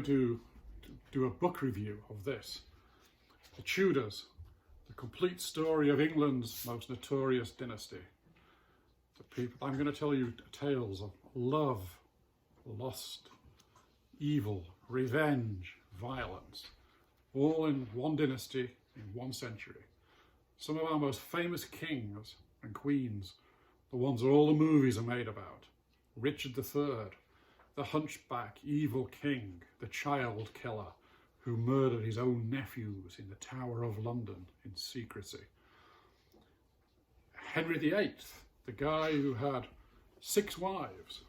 to do a book review of this. The Tudors, the complete story of England's most notorious dynasty. I'm going to tell you tales of love, lust, evil, revenge, violence, all in one dynasty in one century. Some of our most famous kings and queens, the ones that all the movies are made about. Richard III, the hunchback evil king, the child killer who murdered his own nephews in the Tower of London in secrecy. Henry VIII, the guy who had 6 wives.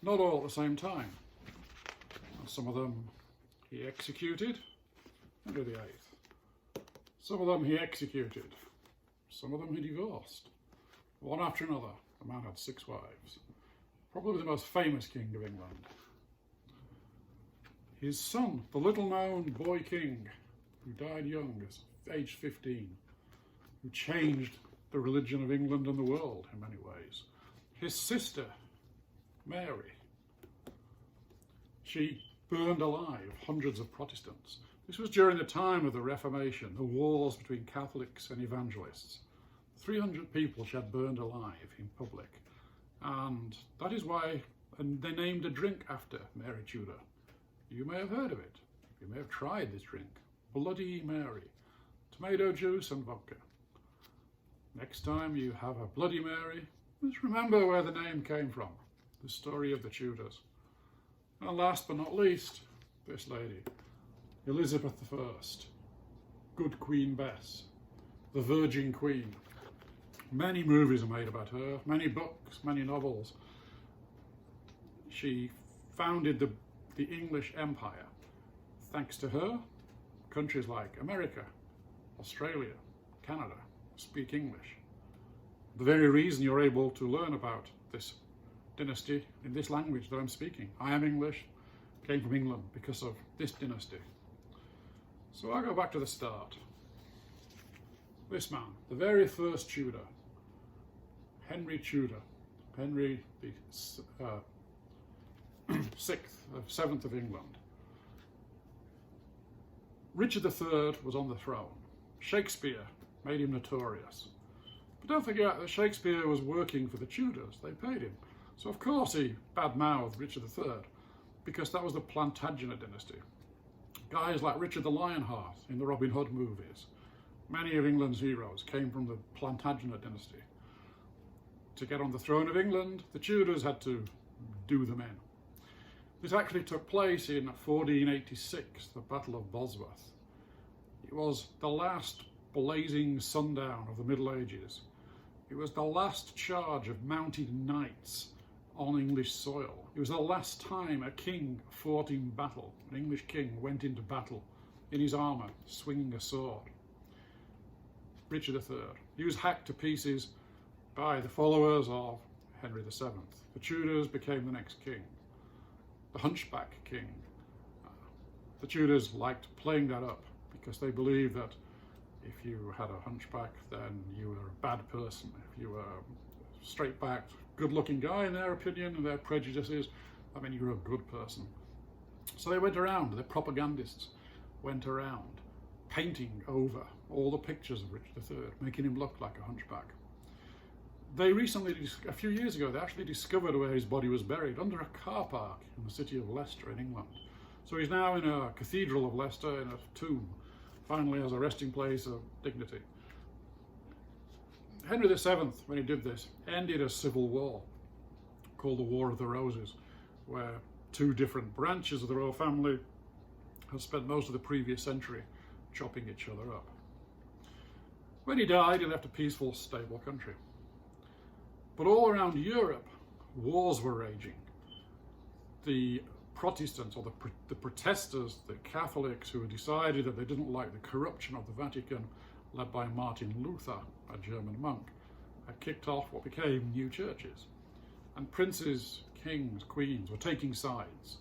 Not all at the same time. Some of them he executed, Henry VIII. Some of them he executed. Some of them he divorced. One after another, the man had 6 wives. Probably the most famous king of England. His son, the little-known boy king, who died young, aged 15, who changed the religion of England and the world in many ways. His sister, Mary, she burned alive hundreds of Protestants. This was during the time of the Reformation, the wars between Catholics and evangelists. 300 people she had burned alive in public. And that is why they named a drink after Mary Tudor. You may have heard of it. You may have tried this drink. Bloody Mary. Tomato juice and vodka. Next time you have a Bloody Mary, just remember where the name came from. The story of the Tudors. And last but not least, this lady, Elizabeth I, Good Queen Bess, the Virgin Queen. Many movies are made about her, many books, many novels. She founded the English Empire. Thanks to her, countries like America, Australia, Canada speak English. The very reason you're able to learn about this dynasty in this language that I'm speaking. I am English, came from England because of this dynasty. So I'll go back to the start. This man, the very first Tudor, Henry Tudor, Henry the 7th of England. Richard III was on the throne. Shakespeare made him notorious. But don't forget that Shakespeare was working for the Tudors. They paid him. So of course he bad-mouthed Richard III, because that was the Plantagenet dynasty. Guys like Richard the Lionheart in the Robin Hood movies. Many of England's heroes came from the Plantagenet dynasty. To get on the throne of England, the Tudors had to do them in. This actually took place in 1486, the Battle of Bosworth. It was the last blazing sundown of the Middle Ages. It was the last charge of mounted knights on English soil. It was the last time a king fought in battle. An English king went into battle in his armour, swinging a sword. Richard III. He was hacked to pieces by the followers of Henry VII. The Tudors became the next king. The Hunchback King. The Tudors liked playing that up because they believed that if you had a hunchback, then you were a bad person. If you were a straight-backed, good-looking guy in their opinion and their prejudices, I mean, you were a good person. So they went around, the propagandists went around, painting over all the pictures of Richard III, making him look like a hunchback. They recently, a few years ago, they actually discovered where his body was buried, under a car park in the city of Leicester in England. So he's now in a cathedral of Leicester, in a tomb, finally as a resting place of dignity. Henry VII, when he did this, ended a civil war called the War of the Roses, where 2 different branches of the royal family had spent most of the previous century chopping each other up. When he died, he left a peaceful, stable country. But all around Europe, wars were raging. The Protestants, or the protesters, the Catholics who had decided that they didn't like the corruption of the Vatican, led by Martin Luther, a German monk, had kicked off what became new churches. And princes, kings, queens were taking sides.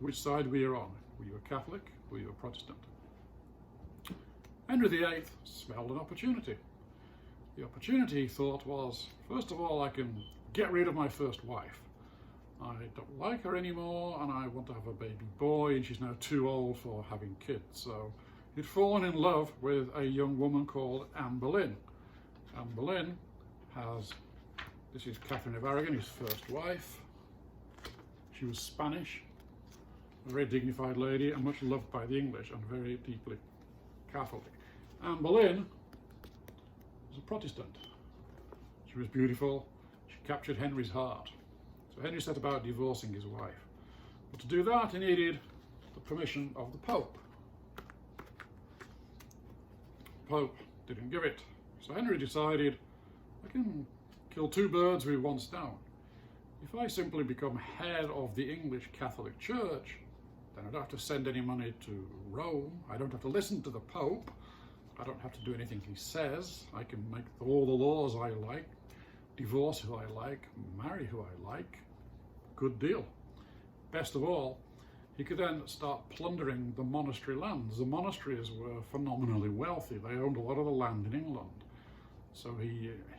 Which side were you on? Were you a Catholic? Were you a Protestant? Henry VIII smelled an opportunity. The opportunity, he thought, was, first of all, I can get rid of my first wife. I don't like her anymore and I want to have a baby boy, and she's now too old for having kids. So he'd fallen in love with a young woman called Anne Boleyn. Anne Boleyn this is Catherine of Aragon, his first wife. She was Spanish, a very dignified lady and much loved by the English and very deeply Catholic. Anne Boleyn was a Protestant. She was beautiful. She captured Henry's heart. So Henry set about divorcing his wife. But to do that, he needed the permission of the Pope. The Pope didn't give it. So Henry decided, I can kill two birds with one stone. If I simply become head of the English Catholic Church, then I don't have to send any money to Rome. I don't have to listen to the Pope. I don't have to do anything he says. I can make all the laws I like, divorce who I like, marry who I like. Good deal. Best of all, he could then start plundering the monastery lands. The monasteries were phenomenally wealthy. They owned a lot of the land in England. So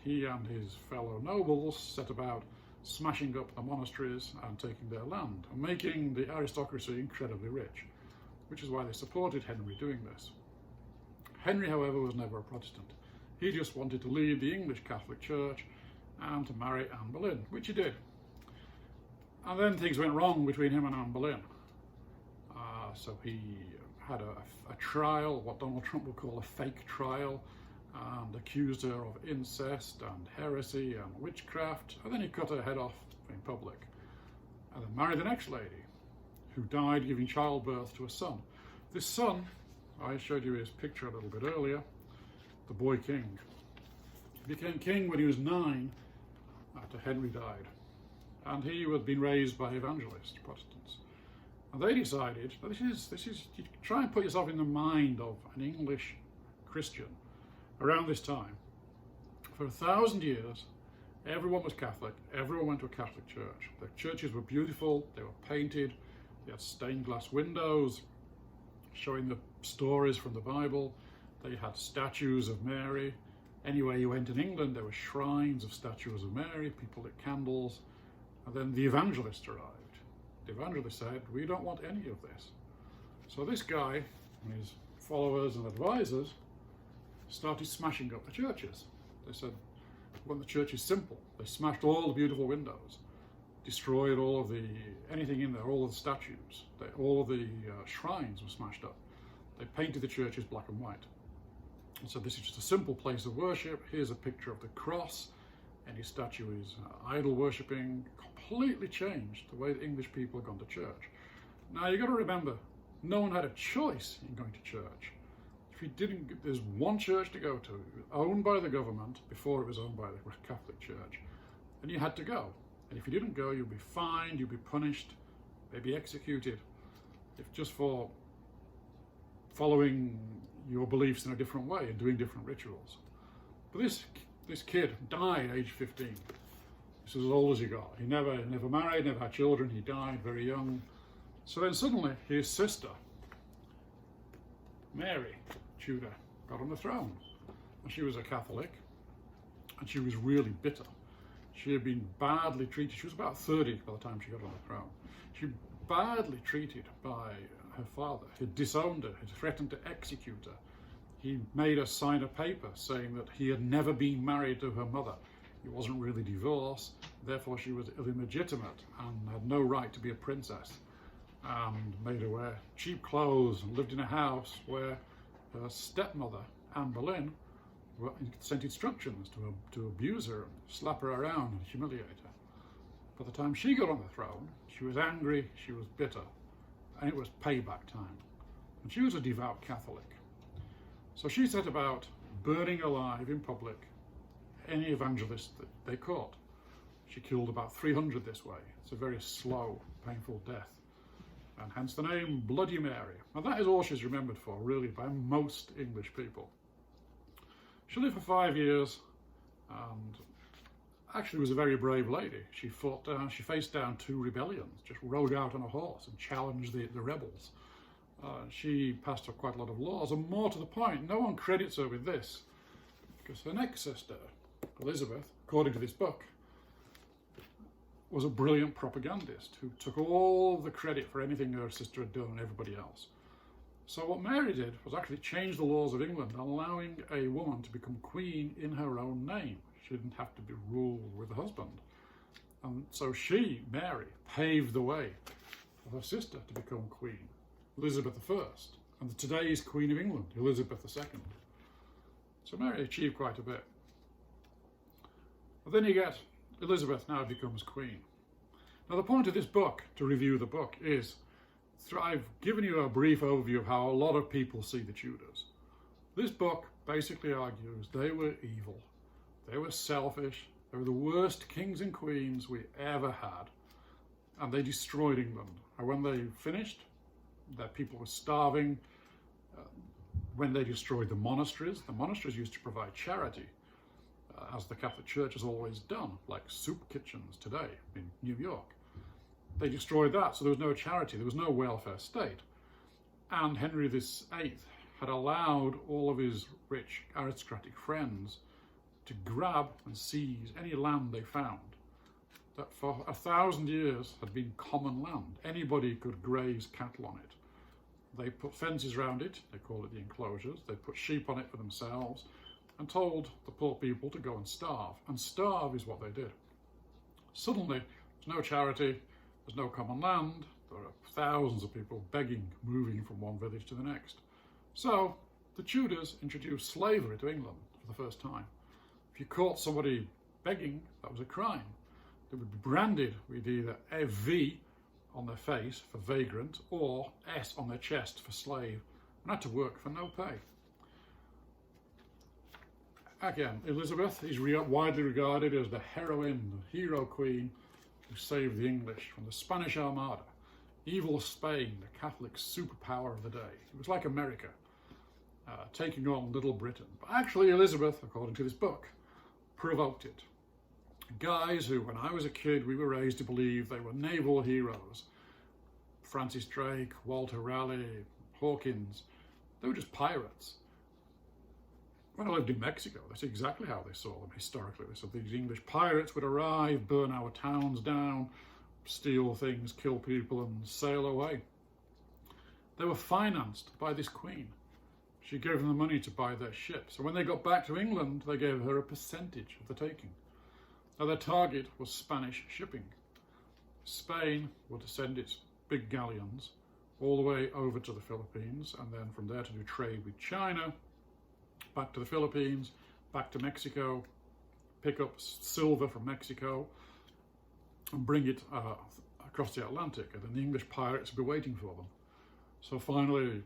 he and his fellow nobles set about smashing up the monasteries and taking their land and making the aristocracy incredibly rich, which is why they supported Henry doing this. Henry, however, was never a Protestant. He just wanted to lead the English Catholic Church and to marry Anne Boleyn, which he did. And then things went wrong between him and Anne Boleyn. So he had a trial, what Donald Trump would call a fake trial, and accused her of incest and heresy and witchcraft, and then he cut her head off in public. And then married the next lady, who died giving childbirth to a son. This son, I showed you his picture a little bit earlier, the boy king. He became king when he was 9, after Henry died. And he had been raised by evangelist Protestants. And they decided, this is, you try and put yourself in the mind of an English Christian around this time. For 1,000 years, everyone was Catholic, everyone went to a Catholic church. The churches were beautiful, they were painted, they had stained glass windows showing the stories from the Bible. They had statues of Mary. Anywhere you went in England, there were shrines of statues of Mary, people lit candles. And then the evangelist arrived. The evangelist said, we don't want any of this. So this guy and his followers and advisors started smashing up the churches. They said, when the church is simple, they smashed all the beautiful windows, destroyed all of anything in there, all of the statues, all of the shrines were smashed up. They painted the churches black and white. And so this is just a simple place of worship. Here's a picture of the cross. Any statue is idol worshipping. Completely changed the way the English people have gone to church. Now you've got to remember, no one had a choice in going to church. If you didn't, there's one church to go to, owned by the government before it was owned by the Catholic Church, and you had to go. And if you didn't go, you'd be fined, you'd be punished, maybe executed, if just for following your beliefs in a different way and doing different rituals. But this kid died age 15. This is as old as he got. He never married, never had children. He died very young. So then suddenly his sister, Mary Tudor, got on the throne. And she was a Catholic, and she was really bitter. She had been badly treated. She was about 30 by the time she got on the throne. She was badly treated by her father. He disowned her. He threatened to execute her. He made her sign a paper saying that he had never been married to her mother. He wasn't really divorced, therefore she was illegitimate and had no right to be a princess, and made her wear cheap clothes and lived in a house where her stepmother, Anne Boleyn, sent instructions to abuse her and slap her around and humiliate her. By the time she got on the throne, she was angry, she was bitter, and it was payback time. And she was a devout Catholic. So she set about burning alive in public any evangelist that they caught. She killed about 300 this way. It's a very slow, painful death. And hence the name Bloody Mary. And that is all she's remembered for, really, by most English people. She lived for 5 years and actually was a very brave lady. She faced down 2 rebellions, just rode out on a horse and challenged the rebels. She passed up quite a lot of laws, and more to the point, no one credits her with this, because her next sister, Elizabeth, according to this book, was a brilliant propagandist who took all the credit for anything her sister had done and everybody else. So what Mary did was actually change the laws of England, allowing a woman to become queen in her own name. She didn't have to be ruled with a husband. And so she, Mary, paved the way for her sister to become queen, Elizabeth I, and today's Queen of England, Elizabeth II. So Mary achieved quite a bit. But then you get Elizabeth now becomes queen. Now the point of this book, to review the book, is I've given you a brief overview of how a lot of people see the Tudors. This book basically argues they were evil, they were selfish, they were the worst kings and queens we ever had, and they destroyed England. And when they finished, their people were starving. When they destroyed the monasteries used to provide charity, as the Catholic Church has always done, like soup kitchens today in New York. They destroyed that, so there was no charity, there was no welfare state. And Henry VIII had allowed all of his rich aristocratic friends to grab and seize any land they found that for 1,000 years had been common land. Anybody could graze cattle on it. They put fences around it, they call it the enclosures, they put sheep on it for themselves, and told the poor people to go and starve. And starve is what they did. Suddenly, there's no charity, there's no common land, there are thousands of people begging, moving from one village to the next. So, the Tudors introduced slavery to England for the first time. If you caught somebody begging, that was a crime. They would be branded with either a V on their face for vagrant or S on their chest for slave, and had to work for no pay. Again, Elizabeth is widely regarded as the heroine, the hero queen who saved the English from the Spanish Armada, evil Spain, the Catholic superpower of the day. It was like America, taking on Little Britain. But actually Elizabeth, according to this book, provoked it. Guys who, when I was a kid, we were raised to believe they were naval heroes. Francis Drake, Walter Raleigh, Hawkins, they were just pirates. When I lived in Mexico, that's exactly how they saw them historically. They said these English pirates would arrive, burn our towns down, steal things, kill people, and sail away. They were financed by this queen. She gave them the money to buy their ships. So when they got back to England, they gave her a percentage of the taking. Now their target was Spanish shipping. Spain would send its big galleons all the way over to the Philippines, and then from there to do trade with China, back to the Philippines, back to Mexico, pick up silver from Mexico, and bring it across the Atlantic, and then the English pirates would be waiting for them. So finally,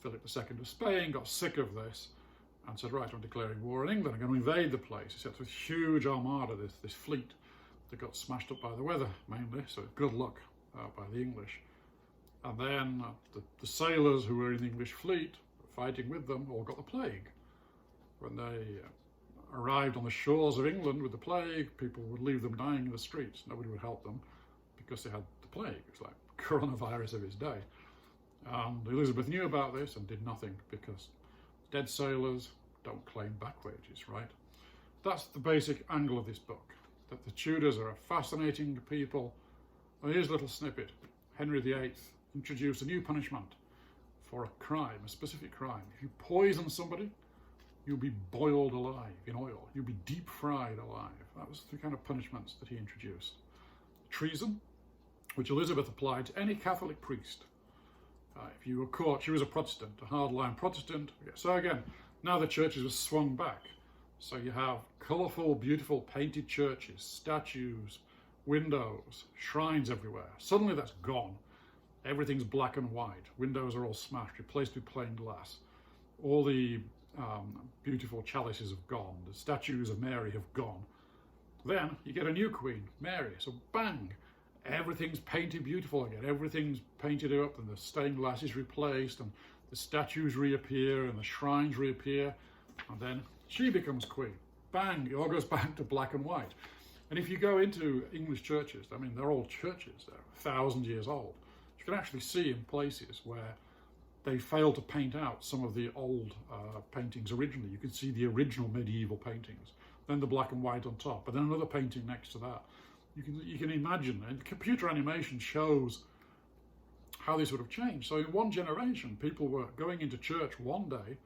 Philip II of Spain got sick of this and said, right, I'm declaring war on England, I'm going to invade the place. He set this huge armada, this fleet that got smashed up by the weather mainly, so good luck by the English. And then the sailors who were in the English fleet, fighting with them, all got the plague. When they arrived on the shores of England with the plague, people would leave them dying in the streets. Nobody would help them because they had the plague. It was like coronavirus of its day. And Elizabeth knew about this and did nothing because dead sailors don't claim back wages, right? That's the basic angle of this book, that the Tudors are a fascinating people. And here's a little snippet. Henry VIII introduced a new punishment for a crime, a specific crime. If you poison somebody, you'll be boiled alive in oil. You'll be deep fried alive. That was the kind of punishments that he introduced. Treason, which Elizabeth applied to any Catholic priest. If you were caught, she was a Protestant, a hardline Protestant. So again, now the churches are swung back. So you have colourful, beautiful painted churches, statues, windows, shrines everywhere. Suddenly that's gone. Everything's black and white. Windows are all smashed, replaced with plain glass. All the beautiful chalices have gone. The statues of Mary have gone. Then you get a new queen, Mary. So bang, everything's painted beautiful again. Everything's painted up, and the stained glass is replaced, and the statues reappear, and the shrines reappear, and then she becomes queen. Bang, it all goes back to black and white. And if you go into English churches, I mean, they're all churches, they're 1,000 years old. You can actually see in places where they failed to paint out some of the old paintings originally. You can see the original medieval paintings, then the black and white on top, and then another painting next to that. you can imagine, and computer animation shows how this would have changed. So in one generation, people were going into church one day,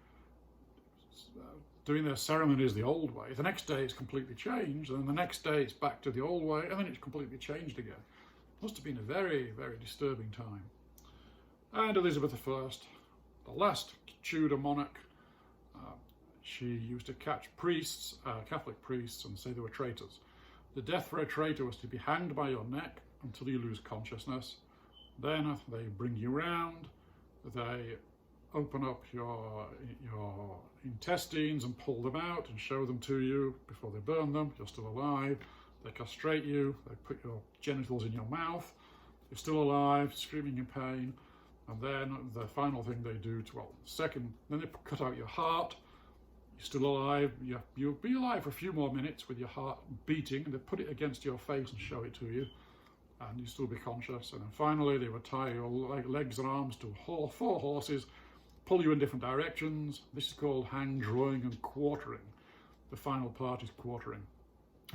doing their ceremonies the old way. The next day it's completely changed, and then the next day it's back to the old way, and then it's completely changed again. Must have been a very, very disturbing time. And Elizabeth I, the last Tudor monarch, she used to catch priests, Catholic priests, and say they were traitors. The death for a traitor was to be hanged by your neck until you lose consciousness. Then they bring you round, they open up your intestines and pull them out and show them to you before they burn them. You're still alive. They castrate you. They put your genitals in your mouth. You're still alive, screaming in pain. And then the final thing they do then they cut out your heart. You're still alive. You'll be alive for a few more minutes with your heart beating, and they put it against your face and show it to you, and you still be conscious. And then finally they would tie your legs and arms to 4 horses, pull you in different directions. This is called hang, drawing, and quartering. The final part is quartering.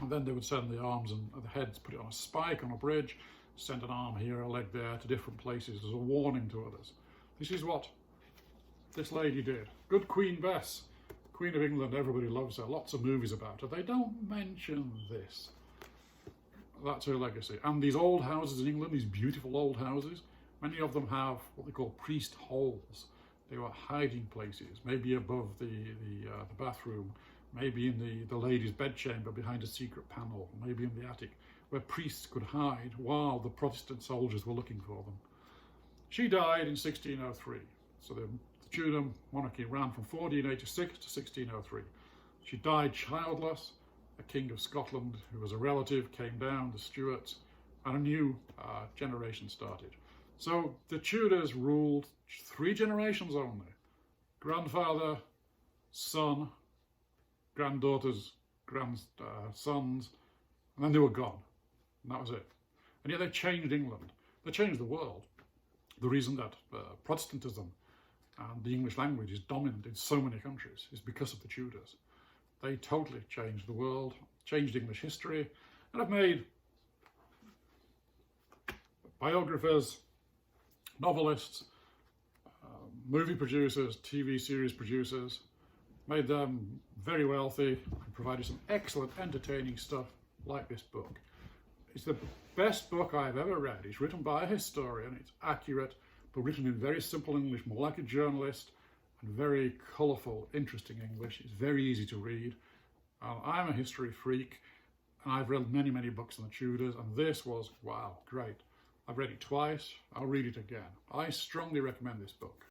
And then they would send the arms and the heads, put it on a spike on a bridge, send an arm here, a leg there, to different places as a warning to others. This is what this lady did. Good Queen Bess, Queen of England, everybody loves her, lots of movies about her. They don't mention this. That's her legacy. And these old houses in England, these beautiful old houses, many of them have what they call priest holes. They were hiding places, maybe above the bathroom, maybe in the lady's bedchamber behind a secret panel, maybe in the attic, where priests could hide while the Protestant soldiers were looking for them. She died in 1603. So the Tudor monarchy ran from 1486 to 1603. She died childless. A king of Scotland, who was a relative, came down, the Stuarts, and a new generation started. So the Tudors ruled 3 generations only. Grandfather, son, granddaughters, grandsons, and then they were gone. And that was it. And yet they changed England. They changed the world. The reason that Protestantism and the English language is dominant in so many countries is because of the Tudors. They totally changed the world, changed English history, and have made biographers, novelists, movie producers, TV series producers, made them very wealthy and provided some excellent entertaining stuff like this book. It's the best book I've ever read. It's written by a historian, it's accurate, but written in very simple English, more like a journalist, and very colourful, interesting English. It's very easy to read. I'm a history freak, and I've read many, many books on the Tudors, and this was, wow, great. I've read it twice. I'll read it again. I strongly recommend this book.